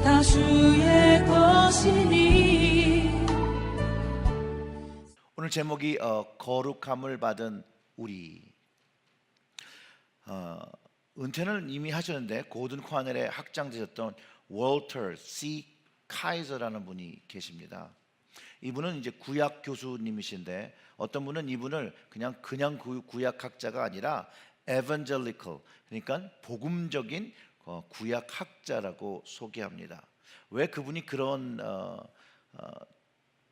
다 주의 것이니. 오늘 제목이 거룩함을 받은 우리. 은퇴는 이미 하셨는데 고든 코넬의 학장 되셨던 월터 C. 카이저라는 분이 계십니다. 이분은 이제 구약 교수님이신데 어떤 분은 이분을 그냥 구약학자가 아니라 evangelical, 그러니까 복음적인 구약학자라고 소개합니다. 왜 그분이 그런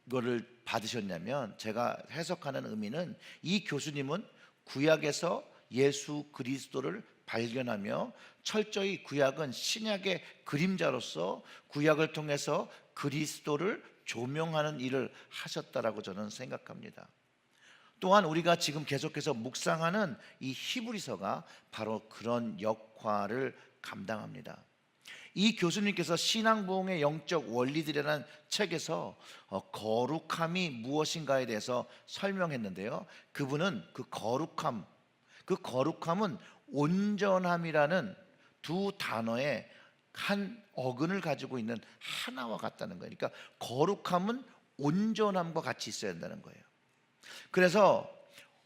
거를 받으셨냐면, 제가 해석하는 의미는 이 교수님은 구약에서 예수 그리스도를 발견하며 철저히 구약은 신약의 그림자로서 구약을 통해서 그리스도를 조명하는 일을 하셨다라고 저는 생각합니다. 또한 우리가 지금 계속해서 묵상하는 이 히브리서가 바로 그런 역할을 감당합니다. 이 교수님께서 신앙부흥의 영적 원리들이라는 책에서 거룩함이 무엇인가에 대해서 설명했는데요, 그분은 그 거룩함은 온전함이라는 두 단어의 한 어근을 가지고 있는 하나와 같다는 거예요. 그러니까 거룩함은 온전함과 같이 있어야 한다는 거예요. 그래서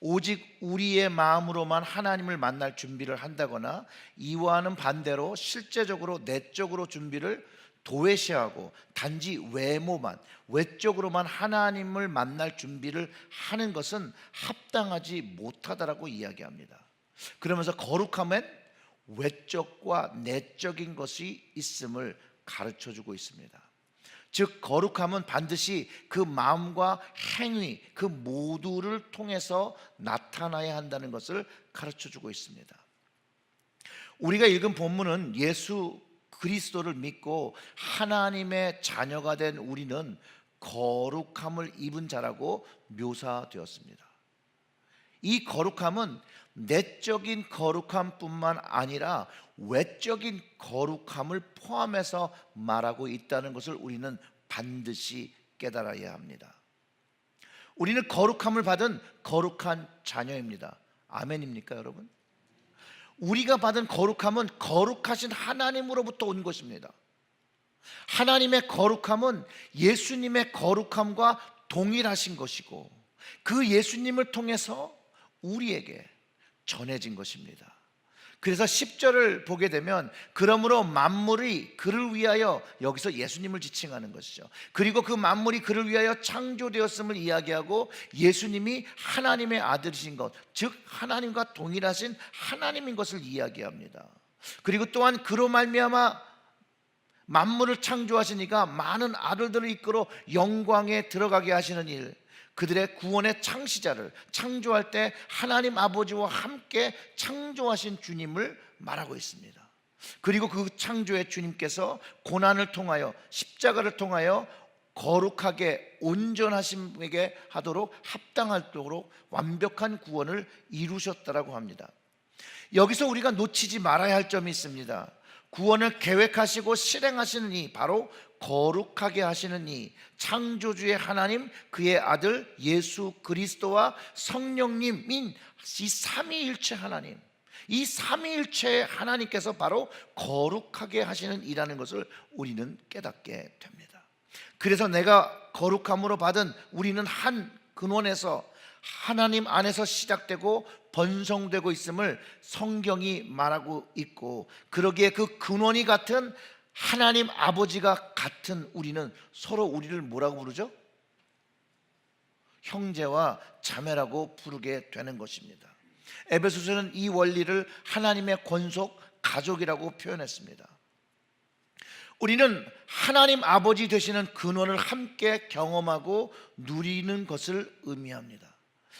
오직 우리의 마음으로만 하나님을 만날 준비를 한다거나 이와는 반대로 실제적으로 내적으로 준비를 도외시하고 단지 외적으로만 하나님을 만날 준비를 하는 것은 합당하지 못하다라고 이야기합니다. 그러면서 거룩함엔 외적과 내적인 것이 있음을 가르쳐주고 있습니다. 즉 거룩함은 반드시 그 마음과 행위 그 모두를 통해서 나타나야 한다는 것을 가르쳐주고 있습니다. 우리가 읽은 본문은 예수 그리스도를 믿고 하나님의 자녀가 된 우리는 거룩함을 입은 자라고 묘사되었습니다. 이 거룩함은 내적인 거룩함뿐만 아니라 외적인 거룩함을 포함해서 말하고 있다는 것을 우리는 반드시 깨달아야 합니다. 우리는 거룩함을 받은 거룩한 자녀입니다. 아멘입니까, 여러분? 우리가 받은 거룩함은 거룩하신 하나님으로부터 온 것입니다. 하나님의 거룩함은 예수님의 거룩함과 동일하신 것이고 그 예수님을 통해서 우리에게 전해진 것입니다. 그래서 10절을 보게 되면 그러므로 만물이 그를 위하여, 여기서 예수님을 지칭하는 것이죠. 그리고 그 만물이 그를 위하여 창조되었음을 이야기하고 예수님이 하나님의 아들이신 것, 즉 하나님과 동일하신 하나님인 것을 이야기합니다. 그리고 또한 그로 말미암아 만물을 창조하시니까 많은 아들들을 이끌어 영광에 들어가게 하시는 일, 그들의 구원의 창시자를 창조할 때 하나님 아버지와 함께 창조하신 주님을 말하고 있습니다. 그리고 그 창조의 주님께서 고난을 통하여 십자가를 통하여 거룩하게 온전하심에게 하도록 합당하도록 완벽한 구원을 이루셨다라고 합니다. 여기서 우리가 놓치지 말아야 할 점이 있습니다. 구원을 계획하시고 실행하시는 이, 바로 거룩하게 하시는 이 창조주의 하나님, 그의 아들 예수 그리스도와 성령님인 이 삼위일체 하나님, 이 삼위일체의 하나님께서 바로 거룩하게 하시는 이라는 것을 우리는 깨닫게 됩니다. 그래서 내가 거룩함으로 받은 우리는 한 근원에서 하나님 안에서 시작되고 번성되고 있음을 성경이 말하고 있고, 그러기에 그 근원이 같은 하나님 아버지가 같은 우리는 서로 우리를 뭐라고 부르죠? 형제와 자매라고 부르게 되는 것입니다. 에베소서는 이 원리를 하나님의 권속 가족이라고 표현했습니다. 우리는 하나님 아버지 되시는 근원을 함께 경험하고 누리는 것을 의미합니다.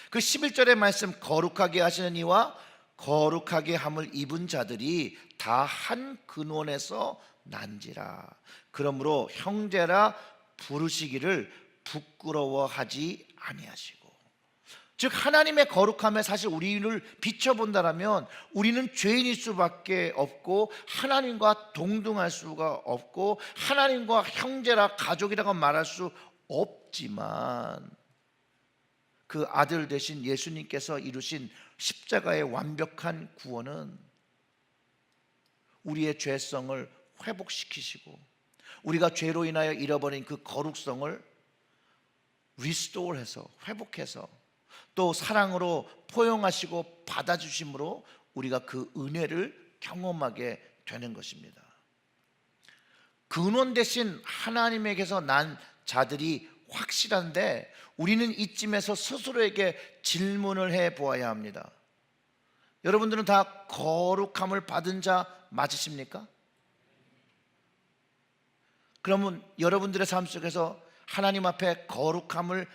그 11절의 말씀, 거룩하게 하시는 이와 거룩하게 함을 입은 자들이 다 한 근원에서 난지라. 그러므로 형제라 부르시기를 부끄러워하지 아니하시고. 즉 하나님의 거룩함에 사실 우리를 비춰본다면 우리는 죄인일 수밖에 없고 하나님과 동등할 수가 없고 하나님과 형제라 가족이라고 말할 수 없지만, 그 아들 되신 예수님께서 이루신 십자가의 완벽한 구원은 우리의 죄성을 회복시키시고 우리가 죄로 인하여 잃어버린 그 거룩성을 리스토어해서 회복해서 또 사랑으로 포용하시고 받아주심으로 우리가 그 은혜를 경험하게 되는 것입니다. 근원 대신 하나님에게서 난 자들이 확실한데 우리는 이쯤에서 스스로에게 질문을 해 보아야 합니다. 여러분들은 다 거룩함을 받은 자 맞으십니까? 그러면 여러분들의 삶 속에서 하나님 앞에 거룩함을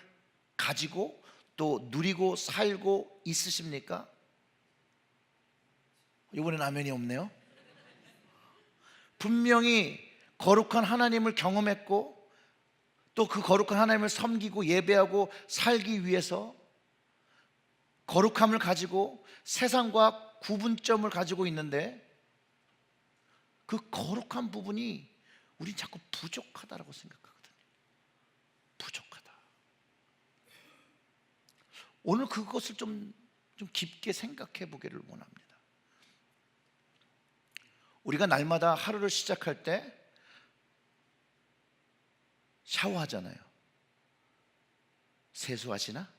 가지고 또 누리고 살고 있으십니까? 이번엔 아멘이 없네요. 분명히 거룩한 하나님을 경험했고 또 그 거룩한 하나님을 섬기고 예배하고 살기 위해서 거룩함을 가지고 세상과 구분점을 가지고 있는데 그 거룩한 부분이 우린 자꾸 부족하다라고 생각하거든요. 부족하다. 오늘 그것을 좀 깊게 생각해 보기를 원합니다. 우리가 날마다 하루를 시작할 때 샤워하잖아요. 세수하시나?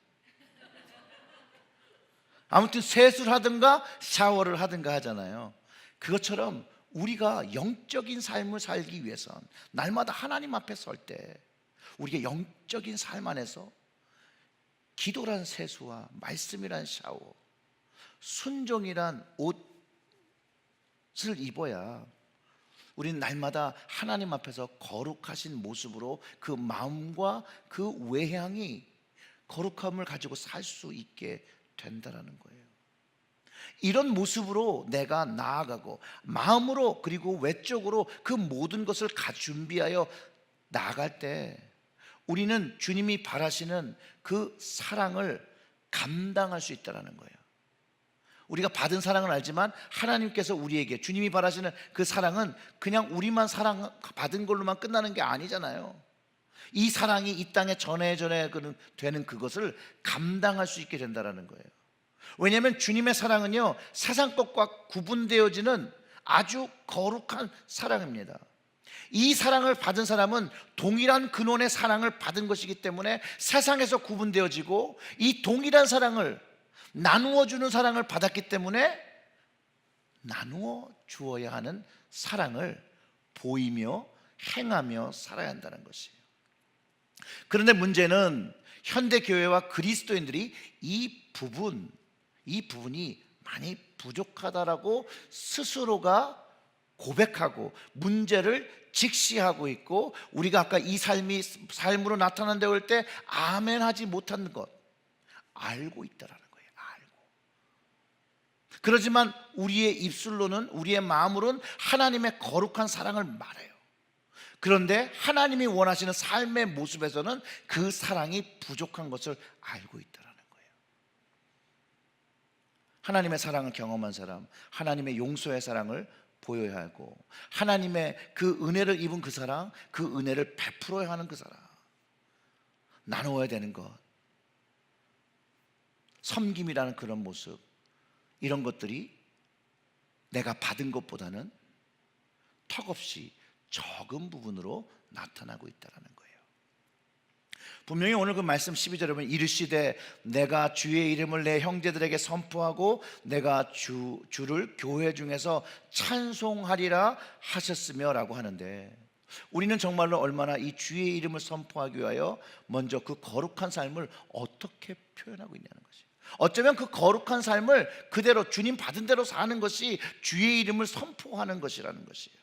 아무튼 세수를 하든가 샤워를 하든가 하잖아요. 그것처럼 우리가 영적인 삶을 살기 위해선 날마다 하나님 앞에 설 때 우리가 영적인 삶 안에서 기도란 세수와 말씀이란 샤워, 순종이란 옷을 입어야 우리는 날마다 하나님 앞에서 거룩하신 모습으로 그 마음과 그 외향이 거룩함을 가지고 살 수 있게 된다라는 거예요. 이런 모습으로 내가 나아가고 마음으로 그리고 외적으로 그 모든 것을 준비하여 나아갈 때 우리는 주님이 바라시는 그 사랑을 감당할 수 있다는 거예요. 우리가 받은 사랑은 알지만 하나님께서 우리에게 주님이 바라시는 그 사랑은 그냥 우리만 사랑 받은 걸로만 끝나는 게 아니잖아요. 이 사랑이 이 땅에 전해 되는 그것을 감당할 수 있게 된다는 거예요. 왜냐하면 주님의 사랑은요 세상 것과 구분되어지는 아주 거룩한 사랑입니다. 이 사랑을 받은 사람은 동일한 근원의 사랑을 받은 것이기 때문에 세상에서 구분되어지고 이 동일한 사랑을 나누어 주는 사랑을 받았기 때문에 나누어 주어야 하는 사랑을 보이며 행하며 살아야 한다는 것이에요. 그런데 문제는 현대 교회와 그리스도인들이 이 부분이 많이 부족하다라고 스스로가 고백하고 문제를 직시하고 있고 우리가 아까 이 삶이 삶으로 나타난다고 할 때 아멘 하지 못하는 것 알고 있다라는 거예요. 그렇지만 우리의 입술로는 우리의 마음으로는 하나님의 거룩한 사랑을 말해요. 그런데 하나님이 원하시는 삶의 모습에서는 그 사랑이 부족한 것을 알고 있다는 거예요. 하나님의 사랑을 경험한 사람, 하나님의 용서의 사랑을 보여야 하고 하나님의 그 은혜를 입은 그 사랑, 그 은혜를 베풀어야 하는 그 사랑, 나누어야 되는 것, 섬김이라는 그런 모습, 이런 것들이 내가 받은 것보다는 턱없이 적은 부분으로 나타나고 있다는 거예요. 분명히 오늘 그 말씀 12절에 보면 이르시되 내가 주의 이름을 내 형제들에게 선포하고 내가 주를 교회 중에서 찬송하리라 하셨으며 라고 하는데 우리는 정말로 얼마나 이 주의 이름을 선포하기 위하여 먼저 그 거룩한 삶을 어떻게 표현하고 있냐는 것이에요. 어쩌면 그 거룩한 삶을 그대로 주님 받은 대로 사는 것이 주의 이름을 선포하는 것이라는 것이에요.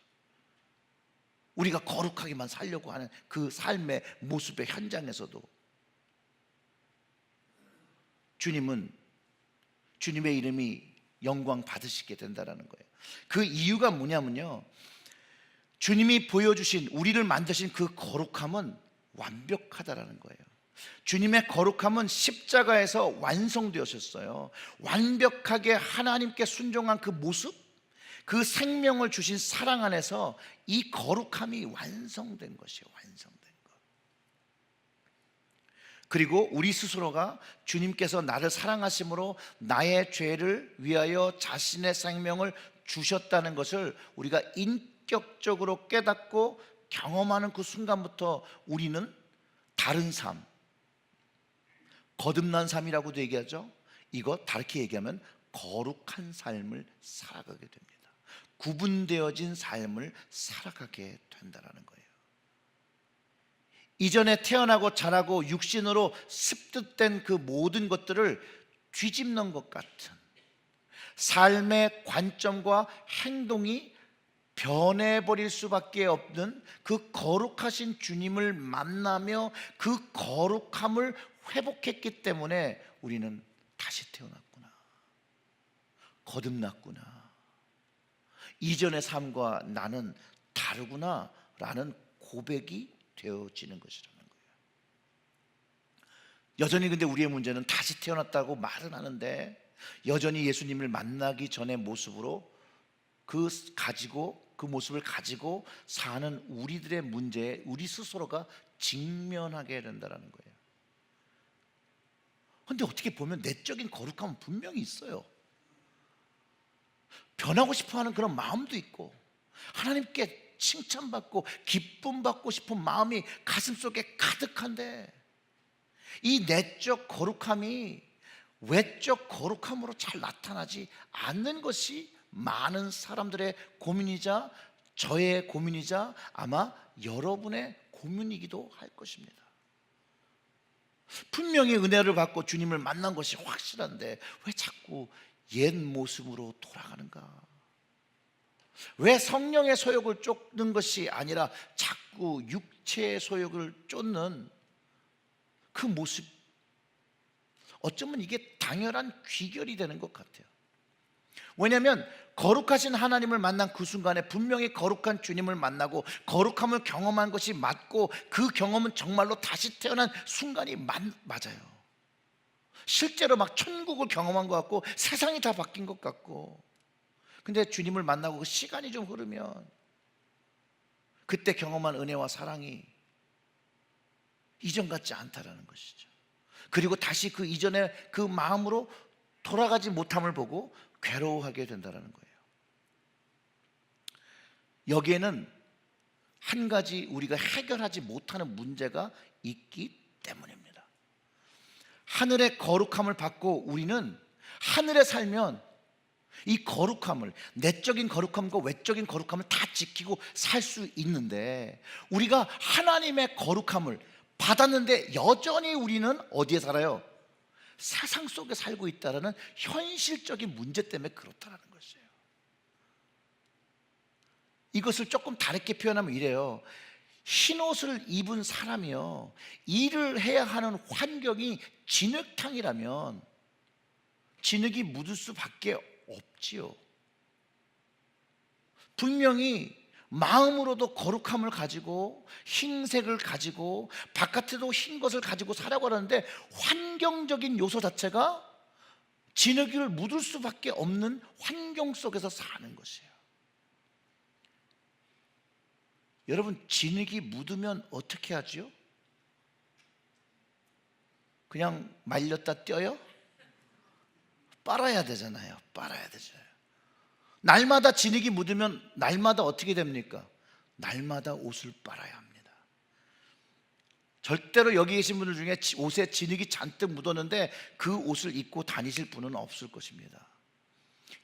우리가 거룩하게만 살려고 하는 그 삶의 모습의 현장에서도 주님은 주님의 이름이 영광 받으시게 된다는 거예요. 그 이유가 뭐냐면요, 주님이 보여주신 우리를 만드신 그 거룩함은 완벽하다라는 거예요. 주님의 거룩함은 십자가에서 완성되었어요. 완벽하게 하나님께 순종한 그 모습, 그 생명을 주신 사랑 안에서 이 거룩함이 완성된 것이에요. 완성된 것. 그리고 우리 스스로가 주님께서 나를 사랑하심으로 나의 죄를 위하여 자신의 생명을 주셨다는 것을 우리가 인격적으로 깨닫고 경험하는 그 순간부터 우리는 다른 삶, 거듭난 삶이라고도 얘기하죠. 이거 다르게 얘기하면 거룩한 삶을 살아가게 됩니다. 구분되어진 삶을 살아가게 된다는 거예요. 이전에 태어나고 자라고 육신으로 습득된 그 모든 것들을 뒤집는 것 같은 삶의 관점과 행동이 변해버릴 수밖에 없는 그 거룩하신 주님을 만나며 그 거룩함을 회복했기 때문에 우리는 다시 태어났구나, 거듭났구나, 이전의 삶과 나는 다르구나 라는 고백이 되어지는 것이라는 거예요. 여전히 근데 우리의 문제는 다시 태어났다고 말은 하는데 여전히 예수님을 만나기 전의 모습으로 그 모습을 가지고 사는 우리들의 문제에 우리 스스로가 직면하게 된다는 거예요. 그런데 어떻게 보면 내적인 거룩함은 분명히 있어요. 변하고 싶어하는 그런 마음도 있고 하나님께 칭찬받고 기쁨받고 싶은 마음이 가슴속에 가득한데 이 내적 거룩함이 외적 거룩함으로 잘 나타나지 않는 것이 많은 사람들의 고민이자 저의 고민이자 아마 여러분의 고민이기도 할 것입니다. 분명히 은혜를 받고 주님을 만난 것이 확실한데 왜 자꾸 옛 모습으로 돌아가는가? 왜 성령의 소욕을 쫓는 것이 아니라 자꾸 육체의 소욕을 쫓는 그 모습, 어쩌면 이게 당연한 귀결이 되는 것 같아요. 왜냐하면 거룩하신 하나님을 만난 그 순간에 분명히 거룩한 주님을 만나고 거룩함을 경험한 것이 맞고 그 경험은 정말로 다시 태어난 순간이 맞아요. 실제로 막 천국을 경험한 것 같고 세상이 다 바뀐 것 같고, 근데 주님을 만나고 그 시간이 좀 흐르면 그때 경험한 은혜와 사랑이 이전 같지 않다라는 것이죠. 그리고 다시 그 이전의 그 마음으로 돌아가지 못함을 보고 괴로워하게 된다는 거예요. 여기에는 한 가지 우리가 해결하지 못하는 문제가 있기 때문입니다. 하늘의 거룩함을 받고 우리는 하늘에 살면 이 거룩함을, 내적인 거룩함과 외적인 거룩함을 다 지키고 살 수 있는데 우리가 하나님의 거룩함을 받았는데 여전히 우리는 어디에 살아요? 세상 속에 살고 있다는 현실적인 문제 때문에 그렇다는 것이에요. 이것을 조금 다르게 표현하면 이래요. 흰옷을 입은 사람이요, 일을 해야 하는 환경이 진흙탕이라면 진흙이 묻을 수밖에 없지요. 분명히 마음으로도 거룩함을 가지고 흰색을 가지고 바깥에도 흰 것을 가지고 살아가고 하는데 환경적인 요소 자체가 진흙을 묻을 수밖에 없는 환경 속에서 사는 것이에요. 여러분, 진흙이 묻으면 어떻게 하지요? 그냥 말렸다 떼어요? 빨아야 되잖아요. 빨아야 되죠. 날마다 진흙이 묻으면 날마다 어떻게 됩니까? 날마다 옷을 빨아야 합니다. 절대로 여기 계신 분들 중에 옷에 진흙이 잔뜩 묻었는데 그 옷을 입고 다니실 분은 없을 것입니다.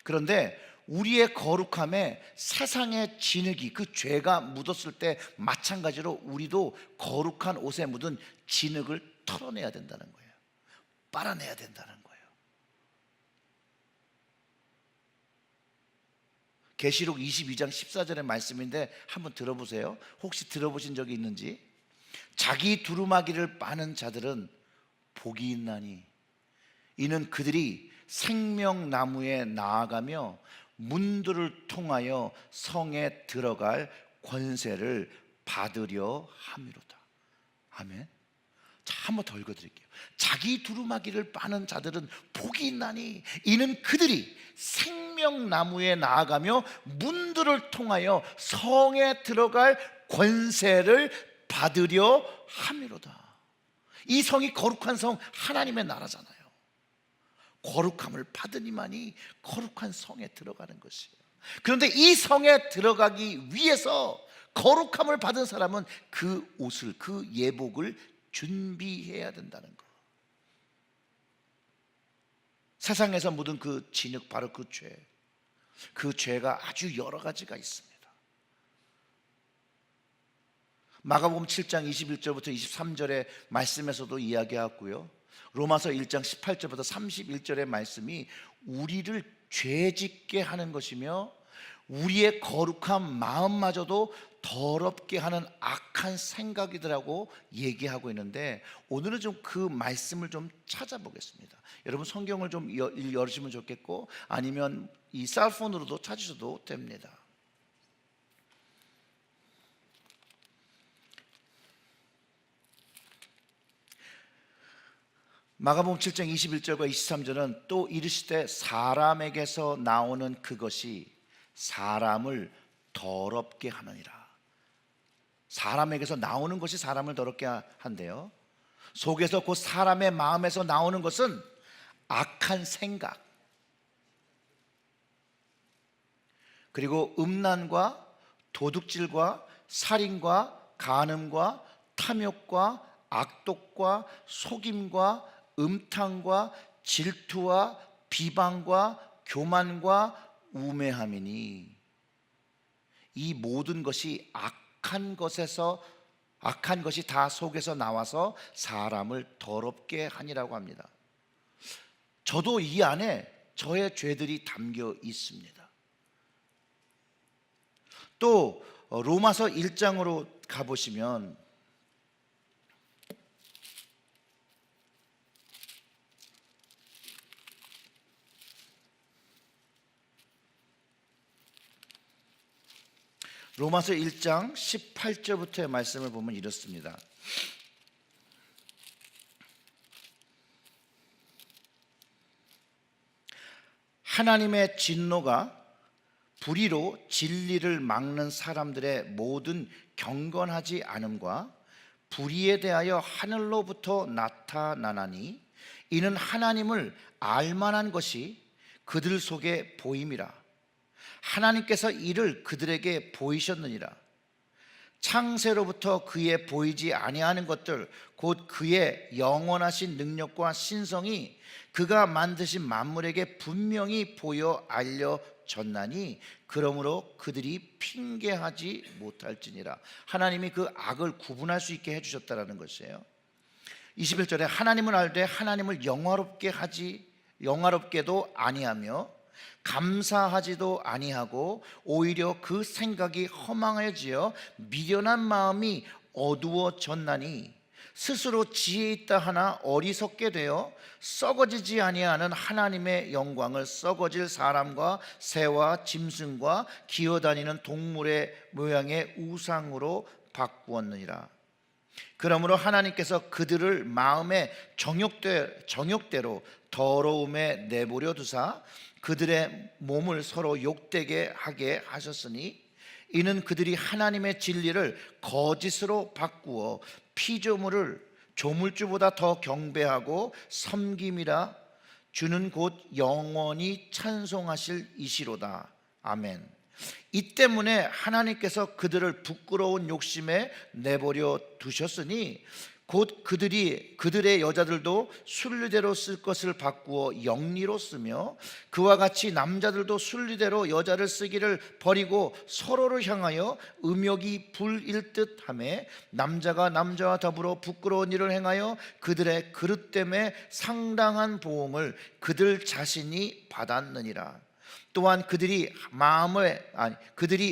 그런데 우리의 거룩함에 세상의 진흙이, 그 죄가 묻었을 때 마찬가지로 우리도 거룩한 옷에 묻은 진흙을 털어내야 된다는 거예요. 빨아내야 된다는 거예요. 계시록 22장 14절의 말씀인데 한번 들어보세요. 혹시 들어보신 적이 있는지. 자기 두루마기를 빠는 자들은 복이 있나니 이는 그들이 생명나무에 나아가며 문들을 통하여 성에 들어갈 권세를 받으려 함이로다. 아멘. 자, 한번 더 읽어드릴게요. 자기 두루마기를 빠는 자들은 복이 있나니 이는 그들이 생명나무에 나아가며 문들을 통하여 성에 들어갈 권세를 받으려 함이로다. 이 성이 거룩한 성, 하나님의 나라잖아요. 거룩함을 받으니만이 거룩한 성에 들어가는 것이에요. 그런데 이 성에 들어가기 위해서 거룩함을 받은 사람은 그 옷을, 그 예복을 준비해야 된다는 거. 세상에서 묻은 그 진흙, 바로 그 죄, 그 죄가 아주 여러 가지가 있습니다. 마가복음 7장 21절부터 23절의 말씀에서도 이야기하고요, 로마서 1장 18절부터 31절의 말씀이 우리를 죄짓게 하는 것이며 우리의 거룩한 마음마저도 더럽게 하는 악한 생각이더라고 얘기하고 있는데, 오늘은 좀 그 말씀을 좀 찾아보겠습니다. 여러분 성경을 좀 열으시면 좋겠고, 아니면 이 셀폰으로도 찾으셔도 됩니다. 마가복음 7장 21절과 23절은 또 이르시되 사람에게서 나오는 그것이 사람을 더럽게 하느니라. 사람에게서 나오는 것이 사람을 더럽게 한대요. 속에서 곧 사람의 마음에서 나오는 것은 악한 생각, 그리고 음란과 도둑질과 살인과 간음과 탐욕과 악독과 속임과 음탕과 질투와 비방과 교만과 우매함이니, 이 모든 것이 악한 것이 다 속에서 나와서 사람을 더럽게 하니라고 합니다. 저도 이 안에 저의 죄들이 담겨 있습니다. 또 로마서 1장으로 가보시면 로마서 1장 18절부터의 말씀을 보면 이렇습니다. 하나님의 진노가 불의로 진리를 막는 사람들의 모든 경건하지 않음과 불의에 대하여 하늘로부터 나타나나니, 이는 하나님을 알만한 것이 그들 속에 보임이라. 하나님께서 이를 그들에게 보이셨느니라. 창세로부터 그의 보이지 아니하는 것들, 곧 그의 영원하신 능력과 신성이 그가 만드신 만물에게 분명히 보여 알려졌나니, 그러므로 그들이 핑계하지 못할지니라. 하나님이 그 악을 구분할 수 있게 해주셨다라는 것이에요. 21절에 하나님을 알되 하나님을 영화롭게도 아니하며 감사하지도 아니하고 오히려 그 생각이 허망해지어 미련한 마음이 어두워졌나니, 스스로 지혜 있다 하나 어리석게 되어 썩어지지 아니하는 하나님의 영광을 썩어질 사람과 새와 짐승과 기어다니는 동물의 모양의 우상으로 바꾸었느니라. 그러므로 하나님께서 그들을 마음의 정욕대로 더러움에 내버려 두사 그들의 몸을 서로 욕되게 하게 하셨으니, 이는 그들이 하나님의 진리를 거짓으로 바꾸어 피조물을 조물주보다 더 경배하고 섬김이라. 주는 곧 영원히 찬송하실 이시로다. 아멘. 이 때문에 하나님께서 그들을 부끄러운 욕심에 내버려 두셨으니, 곧 그들의 여자들도 순리대로 쓸 것을 바꾸어 영리로 쓰며, 그와 같이 남자들도 순리대로 여자를 쓰기를 버리고 서로를 향하여 음욕이 불일 듯하며, 남자가 남자와 더불어 부끄러운 일을 행하여 그들의 그릇됨에 상당한 보응을 그들 자신이 받았느니라. 또한 그들이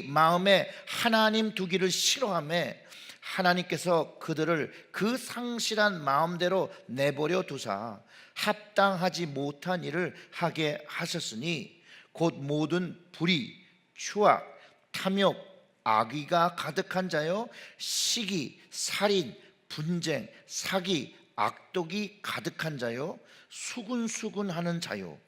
마음에 하나님 두기를 싫어하며 하나님께서 그들을 그 상실한 마음대로 내버려 두사 합당하지 못한 일을 하게 하셨으니, 곧 모든 불의, 추악, 탐욕, 악의가 가득한 자요, 시기, 살인, 분쟁, 사기, 악독이 가득한 자요, 수군수군하는 자요,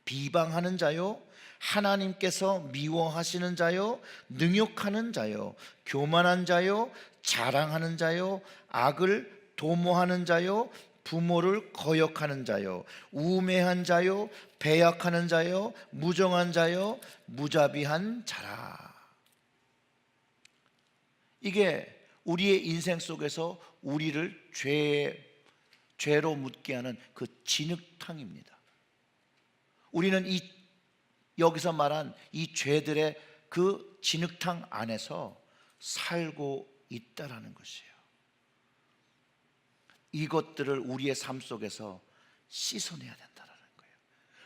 비방하는 자요, 하나님께서 미워하시는 자요, 능욕하는 자요, 교만한 자요, 자랑하는 자요, 악을 도모하는 자요, 부모를 거역하는 자요, 우매한 자요, 배약하는 자요, 무정한 자요, 무자비한 자라. 이게 우리의 인생 속에서 우리를 죄로 묻게 하는 그 진흙탕입니다. 우리는 여기서 말한 이 죄들의 그 진흙탕 안에서 살고 있다라는 것이에요. 이것들을 우리의 삶 속에서 씻어내야 된다라는 거예요.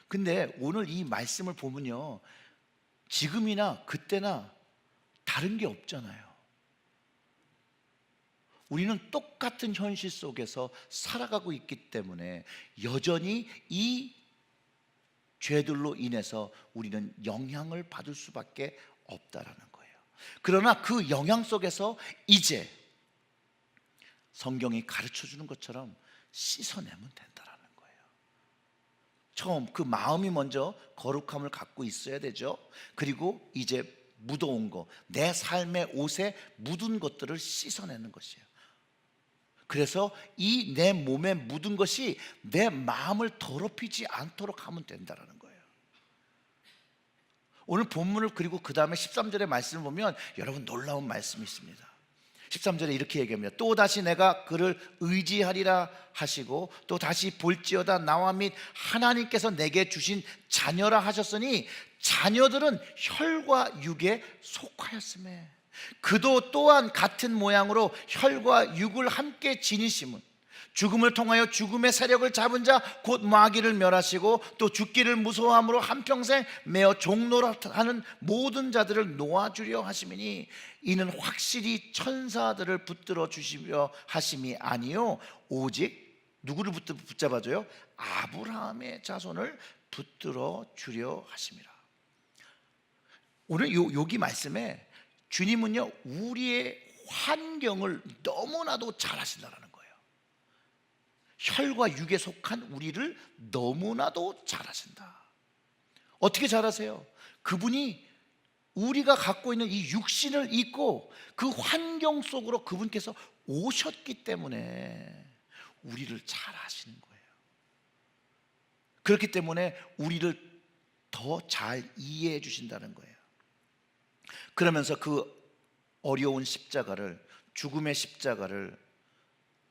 근데 오늘 이 말씀을 보면요, 지금이나 그때나 다른 게 없잖아요. 우리는 똑같은 현실 속에서 살아가고 있기 때문에 여전히 이 죄들로 인해서 우리는 영향을 받을 수밖에 없다라는 거예요. 그러나 그 영향 속에서 이제 성경이 가르쳐 주는 것처럼 씻어내면 된다라는 거예요. 처음 그 마음이 먼저 거룩함을 갖고 있어야 되죠. 그리고 이제 묻어온 거, 내 삶의 옷에 묻은 것들을 씻어내는 것이에요. 그래서 이 내 몸에 묻은 것이 내 마음을 더럽히지 않도록 하면 된다라는 거예요. 오늘 본문을 그리고 그 다음에 13절의 말씀을 보면 여러분 놀라운 말씀이 있습니다. 13절에 이렇게 얘기합니다. 또다시 내가 그를 의지하리라 하시고 또 다시 볼지어다 나와 및 하나님께서 내게 주신 자녀라 하셨으니 자녀들은 혈과 육에 속하였음에 그도 또한 같은 모양으로 혈과 육을 함께 지니심은 죽음을 통하여 죽음의 세력을 잡은 자 곧 마귀를 멸하시고 또 죽기를 무서워함으로 한평생 매어 종노릇하는 모든 자들을 놓아주려 하심이니 이는 확실히 천사들을 붙들어 주시려 하심이 아니요 오직 누구를 붙잡아줘요? 아브라함의 자손을 붙들어 주려 하심이라. 오늘 여기 말씀에 주님은요 우리의 환경을 너무나도 잘 아신다라는 거예요. 혈과 육에 속한 우리를 너무나도 잘 아신다. 어떻게 잘 아세요? 그분이 우리가 갖고 있는 이 육신을 입고 그 환경 속으로 그분께서 오셨기 때문에 우리를 잘 아시는 거예요. 그렇기 때문에 우리를 더 잘 이해해 주신다는 거예요. 그러면서 그 어려운 십자가를, 죽음의 십자가를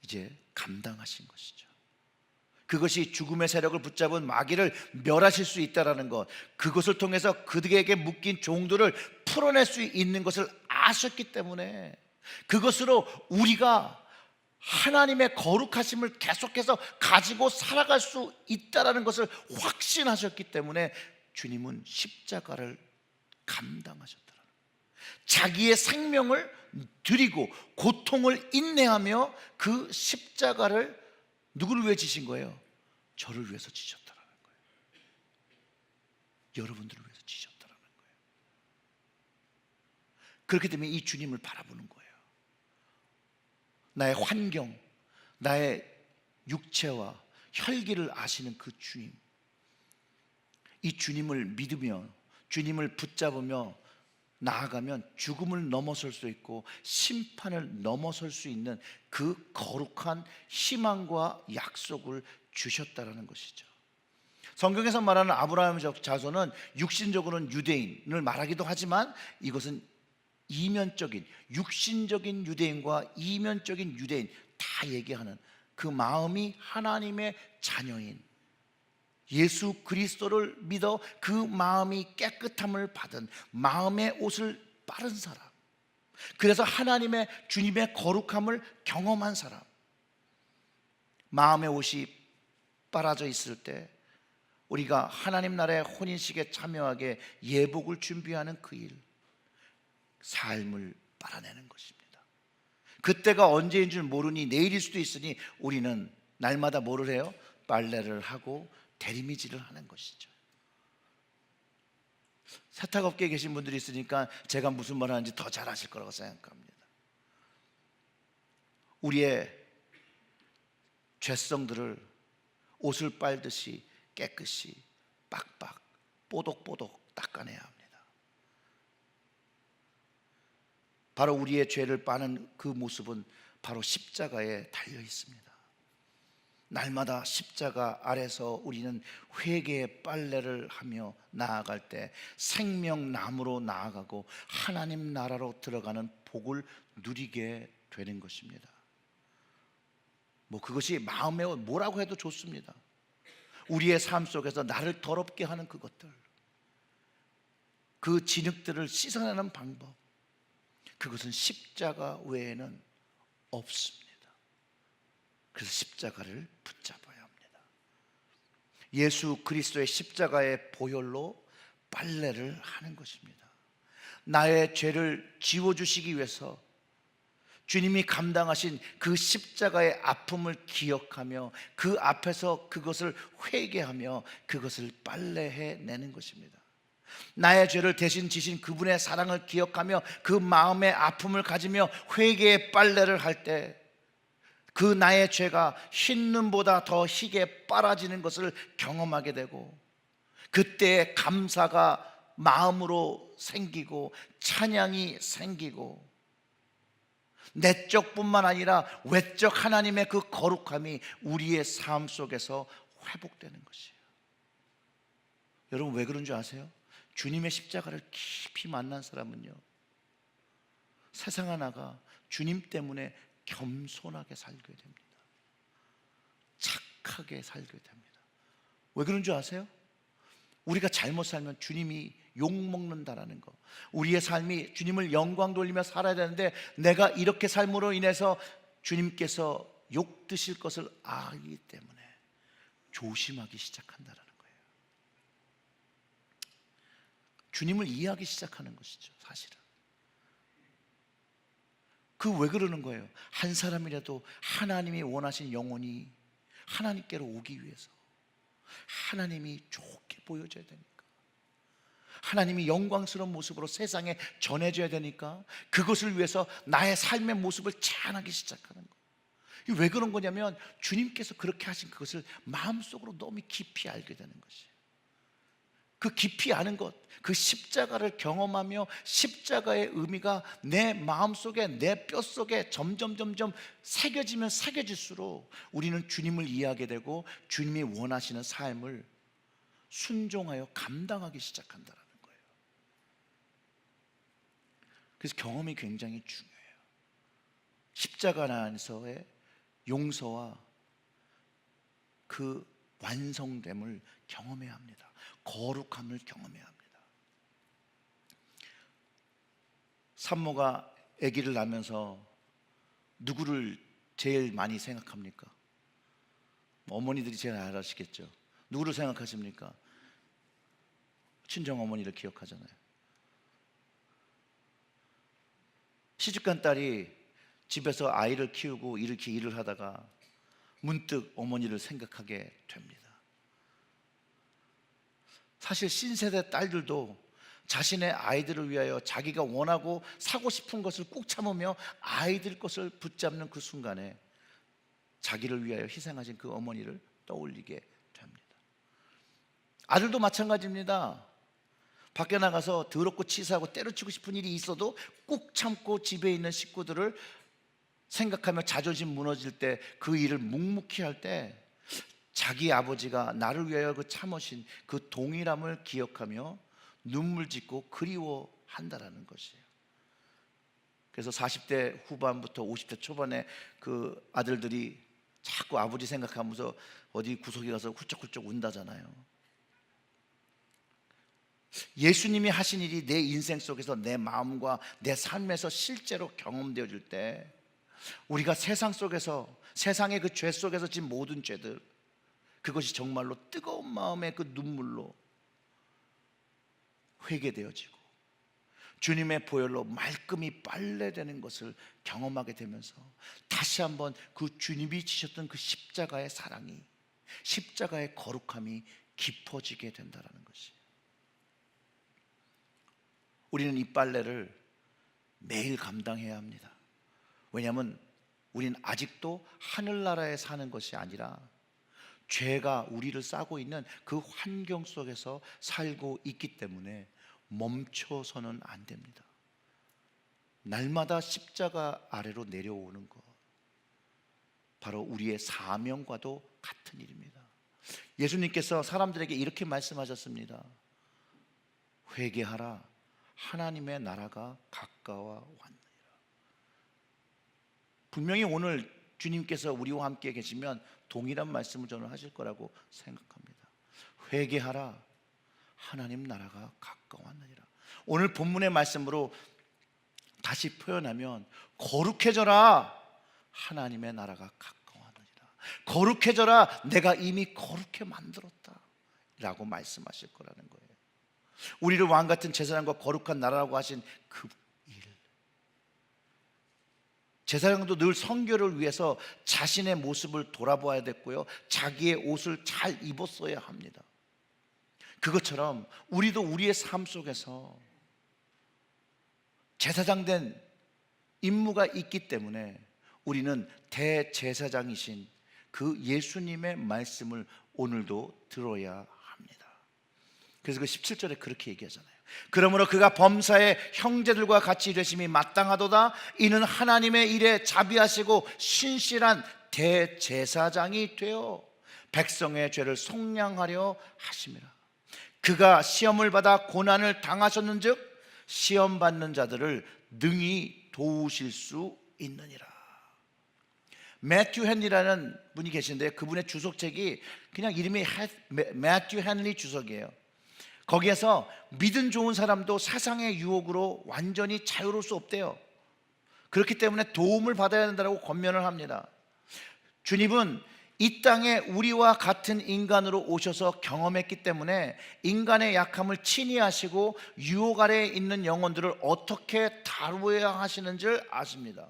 이제 감당하신 것이죠. 그것이 죽음의 세력을 붙잡은 마귀를 멸하실 수 있다는 것, 그것을 통해서 그들에게 묶인 종들을 풀어낼 수 있는 것을 아셨기 때문에 그것으로 우리가 하나님의 거룩하심을 계속해서 가지고 살아갈 수 있다는 것을 확신하셨기 때문에 주님은 십자가를 감당하셨다. 자기의 생명을 드리고 고통을 인내하며 그 십자가를 누구를 위해 지신 거예요? 저를 위해서 지셨다는 거예요. 여러분들을 위해서 지셨다는 거예요. 그렇기 때문에 이 주님을 바라보는 거예요. 나의 환경, 나의 육체와 혈기를 아시는 그 주님, 이 주님을 믿으며 주님을 붙잡으며 나아가면 죽음을 넘어설 수 있고 심판을 넘어설 수 있는 그 거룩한 희망과 약속을 주셨다라는 것이죠. 성경에서 말하는 아브라함의 자손은 육신적으로는 유대인을 말하기도 하지만 이것은 이면적인 육신적인 유대인과 이면적인 유대인 다 얘기하는 그 마음이 하나님의 자녀인 예수 그리스도를 믿어 그 마음이 깨끗함을 받은 마음의 옷을 빠른 사람, 그래서 하나님의 주님의 거룩함을 경험한 사람, 마음의 옷이 빨아져 있을 때 우리가 하나님 나라의 혼인식에 참여하게 예복을 준비하는 그 일, 삶을 빨아내는 것입니다. 그때가 언제인 줄 모르니 내일일 수도 있으니 우리는 날마다 뭐를 해요? 빨래를 하고 대리미질을 하는 것이죠. 세탁업계에 계신 분들이 있으니까 제가 무슨 말 하는지 더 잘 아실 거라고 생각합니다. 우리의 죄성들을 옷을 빨듯이 깨끗이 빡빡 뽀독뽀독 닦아내야 합니다. 바로 우리의 죄를 빠는 그 모습은 바로 십자가에 달려 있습니다. 날마다 십자가 아래서 우리는 회개의 빨래를 하며 나아갈 때 생명나무로 나아가고 하나님 나라로 들어가는 복을 누리게 되는 것입니다. 뭐 그것이 마음에 뭐라고 해도 좋습니다. 우리의 삶 속에서 나를 더럽게 하는 그것들, 그 진흙들을 씻어내는 방법, 그것은 십자가 외에는 없습니다. 그래서 십자가를 붙잡아야 합니다. 예수 그리스도의 십자가의 보혈로 빨래를 하는 것입니다. 나의 죄를 지워주시기 위해서 주님이 감당하신 그 십자가의 아픔을 기억하며 그 앞에서 그것을 회개하며 그것을 빨래해내는 것입니다. 나의 죄를 대신 지신 그분의 사랑을 기억하며 그 마음의 아픔을 가지며 회개의 빨래를 할 때 그 나의 죄가 흰 눈보다 더 희게 빨아지는 것을 경험하게 되고, 그때 감사가 마음으로 생기고 찬양이 생기고, 내적뿐만 아니라 외적 하나님의 그 거룩함이 우리의 삶 속에서 회복되는 것이에요. 여러분, 왜 그런 줄 아세요? 주님의 십자가를 깊이 만난 사람은요, 세상 하나가 주님 때문에 겸손하게 살게 됩니다. 착하게 살게 됩니다. 왜 그런 줄 아세요? 우리가 잘못 살면 주님이 욕먹는다라는 거, 우리의 삶이 주님을 영광 돌리며 살아야 되는데 내가 이렇게 삶으로 인해서 주님께서 욕 드실 것을 알기 때문에 조심하기 시작한다라는 거예요. 주님을 이해하기 시작하는 것이죠, 사실은. 그 왜 그러는 거예요? 한 사람이라도 하나님이 원하신 영혼이 하나님께로 오기 위해서 하나님이 좋게 보여져야 되니까, 하나님이 영광스러운 모습으로 세상에 전해져야 되니까 그것을 위해서 나의 삶의 모습을 제한하기 시작하는 거예요. 왜 그런 거냐면 주님께서 그렇게 하신 그것을 마음속으로 너무 깊이 알게 되는 것이에요. 그 깊이 아는 것, 그 십자가를 경험하며 십자가의 의미가 내 마음속에, 내 뼛속에 점점 새겨지면 새겨질수록 우리는 주님을 이해하게 되고 주님이 원하시는 삶을 순종하여 감당하기 시작한다는 거예요. 그래서 경험이 굉장히 중요해요. 십자가 안에서의 용서와 그 완성됨을 경험해야 합니다. 거룩함을 경험해야 합니다. 산모가 아기를 낳으면서 누구를 제일 많이 생각합니까? 어머니들이 제일 잘 아시겠죠. 누구를 생각하십니까? 친정 어머니를 기억하잖아요. 시집간 딸이 집에서 아이를 키우고 이렇게 일을 하다가 문득 어머니를 생각하게 됩니다. 사실 신세대 딸들도 자신의 아이들을 위하여 자기가 원하고 사고 싶은 것을 꾹 참으며 아이들 것을 붙잡는 그 순간에 자기를 위하여 희생하신 그 어머니를 떠올리게 됩니다. 아들도 마찬가지입니다. 밖에 나가서 더럽고 치사하고 때려치고 싶은 일이 있어도 꾹 참고 집에 있는 식구들을 생각하며 자존심 무너질 때, 그 일을 묵묵히 할 때 자기 아버지가 나를 위하여 그 참으신 그 동일함을 기억하며 눈물 짓고 그리워한다라는 것이에요. 그래서 40대 후반부터 50대 초반에 그 아들들이 자꾸 아버지 생각하면서 어디 구석에 가서 훌쩍훌쩍 운다잖아요. 예수님이 하신 일이 내 인생 속에서 내 마음과 내 삶에서 실제로 경험되어질 때 우리가 세상 속에서, 세상의 그 죄 속에서 지은 모든 죄들, 그것이 정말로 뜨거운 마음의 그 눈물로 회개되어지고 주님의 보혈로 말끔히 빨래되는 것을 경험하게 되면서 다시 한번 그 주님이 지셨던 그 십자가의 사랑이, 십자가의 거룩함이 깊어지게 된다는 것이에요. 우리는 이 빨래를 매일 감당해야 합니다. 왜냐하면 우리는 아직도 하늘나라에 사는 것이 아니라 죄가 우리를 싸고 있는 그 환경 속에서 살고 있기 때문에 멈춰서는 안 됩니다. 날마다 십자가 아래로 내려오는 것, 바로 우리의 사명과도 같은 일입니다. 예수님께서 사람들에게 이렇게 말씀하셨습니다. 회개하라, 하나님의 나라가 가까워 왔느니라. 분명히 오늘 주님께서 우리와 함께 계시면 동일한 말씀을 저는 하실 거라고 생각합니다. 회개하라, 하나님 나라가 가까워 왔느니라. 오늘 본문의 말씀으로 다시 표현하면 거룩해져라, 하나님의 나라가 가까워 왔느니라. 거룩해져라, 내가 이미 거룩해 만들었다 라고 말씀하실 거라는 거예요. 우리를 왕같은 제사장과 거룩한 나라라고 하신 그 일, 제사장도 늘 성결을 위해서 자신의 모습을 돌아보아야 됐고요, 자기의 옷을 잘 입었어야 합니다. 그것처럼 우리도 우리의 삶 속에서 제사장 된 임무가 있기 때문에 우리는 대제사장이신 그 예수님의 말씀을 오늘도 들어야 합니다. 그래서 그 17절에 그렇게 얘기하잖아요. 그러므로 그가 범사의 형제들과 같이 일하심이 마땅하도다. 이는 하나님의 일에 자비하시고 신실한 대제사장이 되어 백성의 죄를 속량하려 하심이라. 그가 시험을 받아 고난을 당하셨는즉 시험 받는 자들을 능히 도우실 수 있느니라. 매튜 헨리라는 분이 계신데 그분의 주석책이 그냥 이름이 매튜 헨리 주석이에요. 거기에서 믿음 좋은 사람도 세상의 유혹으로 완전히 자유로울 수 없대요. 그렇기 때문에 도움을 받아야 된다고 권면을 합니다. 주님은 이 땅에 우리와 같은 인간으로 오셔서 경험했기 때문에 인간의 약함을 친히 하시고 유혹 아래에 있는 영혼들을 어떻게 다루어야 하시는지를 아십니다.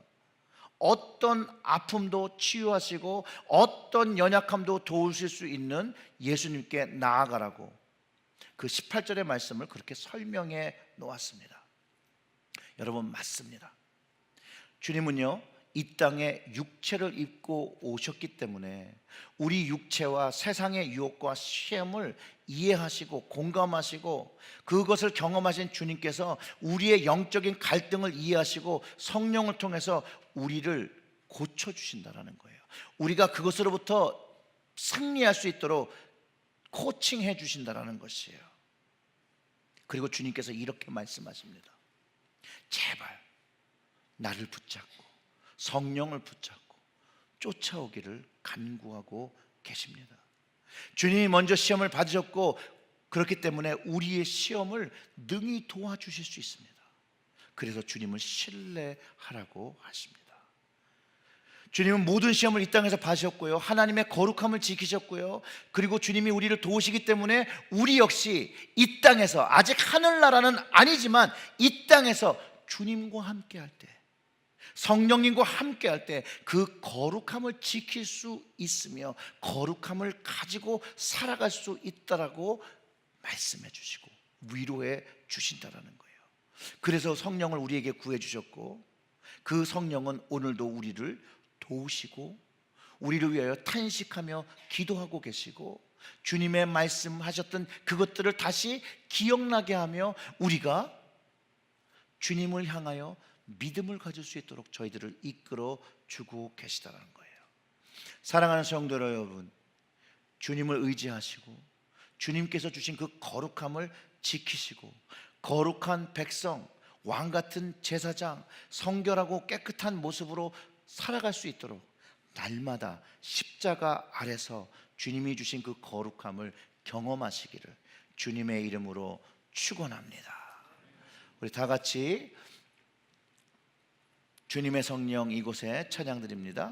어떤 아픔도 치유하시고 어떤 연약함도 도우실 수 있는 예수님께 나아가라고 그 18절의 말씀을 그렇게 설명해 놓았습니다. 여러분, 맞습니다. 주님은요, 이 땅에 육체를 입고 오셨기 때문에 우리 육체와 세상의 유혹과 시험을 이해하시고 공감하시고 그것을 경험하신 주님께서 우리의 영적인 갈등을 이해하시고 성령을 통해서 우리를 고쳐주신다는 거예요. 우리가 그것으로부터 승리할 수 있도록 코칭해 주신다는 것이에요. 그리고 주님께서 이렇게 말씀하십니다. 제발 나를 붙잡고 성령을 붙잡고 쫓아오기를 간구하고 계십니다. 주님이 먼저 시험을 받으셨고 그렇기 때문에 우리의 시험을 능히 도와주실 수 있습니다. 그래서 주님을 신뢰하라고 하십니다. 주님은 모든 시험을 이 땅에서 받으셨고요, 하나님의 거룩함을 지키셨고요, 그리고 주님이 우리를 도우시기 때문에 우리 역시 이 땅에서, 아직 하늘나라는 아니지만 이 땅에서 주님과 함께 할 때, 성령님과 함께 할 때 그 거룩함을 지킬 수 있으며 거룩함을 가지고 살아갈 수 있다라고 말씀해 주시고 위로해 주신다라는 거예요. 그래서 성령을 우리에게 구해 주셨고 그 성령은 오늘도 우리를 도우시고 우리를 위하여 탄식하며 기도하고 계시고 주님의 말씀하셨던 그것들을 다시 기억나게 하며 우리가 주님을 향하여 믿음을 가질 수 있도록 저희들을 이끌어 주고 계시다는 거예요. 사랑하는 성도 여러분, 주님을 의지하시고 주님께서 주신 그 거룩함을 지키시고 거룩한 백성, 왕같은 제사장, 성결하고 깨끗한 모습으로 살아갈 수 있도록 날마다 십자가 아래서 주님이 주신 그 거룩함을 경험하시기를 주님의 이름으로 축원합니다. 우리 다 같이 주님의 성령 이곳에 찬양 드립니다.